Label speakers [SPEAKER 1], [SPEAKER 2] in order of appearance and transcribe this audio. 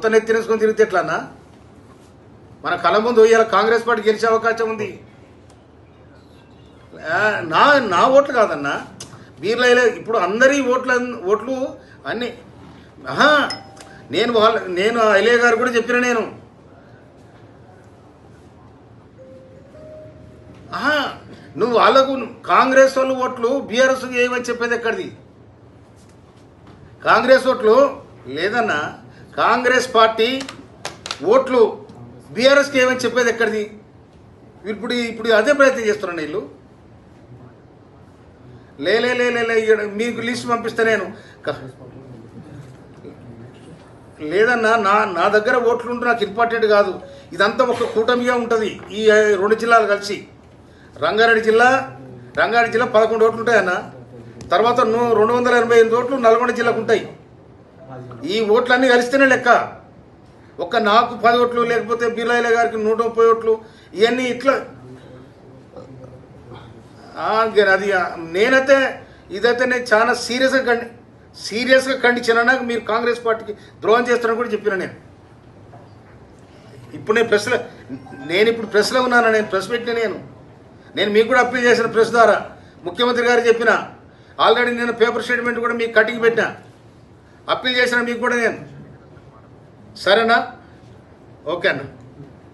[SPEAKER 1] నెత్తినేసుకొని తిరిగితే ఎట్లా అన్నా? మన కళ్ళ ముందు ఇవాళ కాంగ్రెస్ పార్టీ గెలిచే అవకాశం ఉంది. నా నా ఓట్లు కాదన్నా, వీళ్ళ ఇప్పుడు అందరి ఓట్లు అన్ని నేను ఐలే గారు కూడా చెప్పిన నేను నువ్వు వాళ్ళకు కాంగ్రెస్ వాళ్ళు ఓట్లు బీఆర్ఎస్ ఏమని చెప్పేది ఎక్కడిది? కాంగ్రెస్ ఓట్లు లేదన్నా, కాంగ్రెస్ పార్టీ ఓట్లు బీఆర్ఎస్కి ఏమని చెప్పేది ఎక్కడిది? ఇప్పుడు అదే ప్రయత్నం చేస్తున్నాను. వీళ్ళు మీకు లిస్ట్ పంపిస్తే నేను లేదన్నా, నా దగ్గర ఓట్లు ఉంటే నాకు ఇంపార్టెంట్ కాదు. ఇదంతా ఒక కూటమిగా ఉంటుంది. ఈ 2 జిల్లాలు కలిసి రంగారెడ్డి జిల్లా 11 ఓట్లు ఉంటాయన్న. తర్వాత 288 ఓట్లు నల్గొండ జిల్లాకు ఉంటాయి. ఈ ఓట్లన్నీ కలిస్తేనే లెక్క. నాకు 10 ఓట్లు, లేకపోతే బిర్లాయిల గారికి 130 ఓట్లు, ఇవన్నీ ఇట్లా అది ఇదైతే నేను చాలా సీరియస్గా ఖండించాను. మీరు కాంగ్రెస్ పార్టీకి ద్రోహం చేస్తారని కూడా చెప్పిన నేను. ఇప్పుడు నేను ప్రెస్లో ఉన్నాను. నేను ప్రెస్ పెట్టిన నేను మీకు కూడా అప్పీల్ చేసిన ప్రెస్ ద్వారా. ముఖ్యమంత్రి గారు చెప్పిన ఆల్రెడీ నేను పేపర్ స్టేట్మెంట్ కూడా మీకు కటింగ్ పెట్టినా, అప్పీల్ చేసిన మీకు కూడా నేను. సరేనా? ఓకే అన్న.